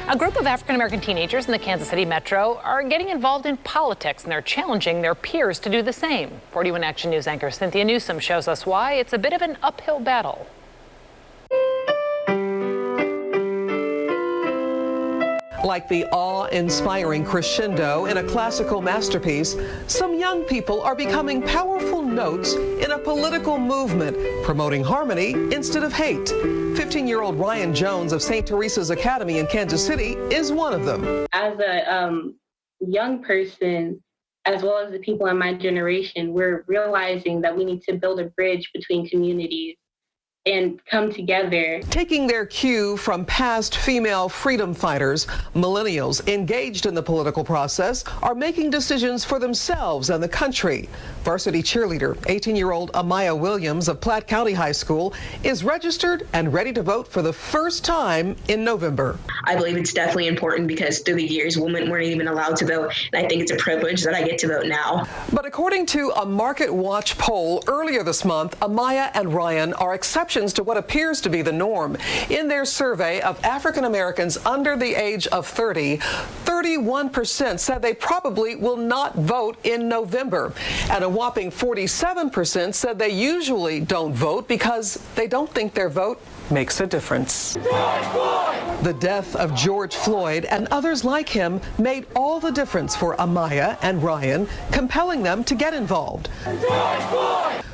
A group of African-American teenagers in the Kansas City metro are getting involved in politics, and they're challenging their peers to do the same. 41 Action News anchor Cynthia Newsome shows us why it's a bit of an uphill battle. Like the awe-inspiring crescendo in a classical masterpiece, some young people are becoming powerful notes in a political movement, promoting harmony instead of hate. 15-year-old Ryan Jones of St. Teresa's Academy in Kansas City is one of them. As a young person, as well as the people in my generation, we're realizing that we need to build a bridge between communities and come together. Taking their cue from past female freedom fighters, millennials engaged in the political process are making decisions for themselves and the country. Varsity cheerleader, 18-year-old Amara Williams of Platte County High School is registered and ready to vote for the first time in November. I believe it's definitely important because through the years, women weren't even allowed to vote, and I think it's a privilege that I get to vote now. But according to a Market Watch poll earlier this month, Amaya and Ryan are exceptions to what appears to be the norm. In their survey of African Americans under the age of 30, 31% said they probably will not vote in November. And a whopping 47% said they usually don't vote because they don't think their vote makes a difference. The death of George Floyd and others like him made all the difference for Amaya and Ryan, compelling them to get involved.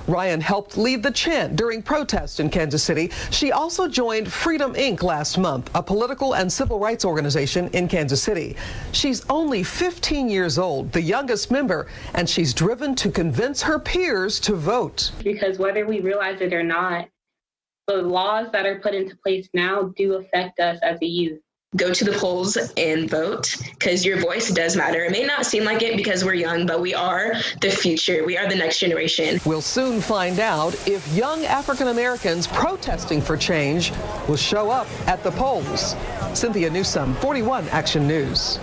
Ryan helped lead the chant during protests in Kansas City. She also joined Freedom Inc. last month, a political and civil rights organization in Kansas City. She's only 15 years old, the youngest member, and she's driven to convince her peers to vote. Because whether we realize it or not, the laws that are put into place now do affect us as a youth. Go to the polls and vote because your voice does matter. It may not seem like it because we're young, but we are the future. We are the next generation. We'll soon find out if young African Americans protesting for change will show up at the polls. Cynthia Newsome, 41 Action News.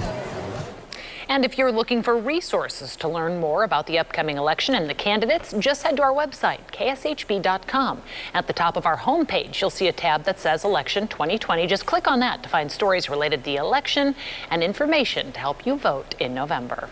And if you're looking for resources to learn more about the upcoming election and the candidates, just head to our website, kshb.com. At the top of our homepage, you'll see a tab that says Election 2020. Just click on that to find stories related to the election and information to help you vote in November.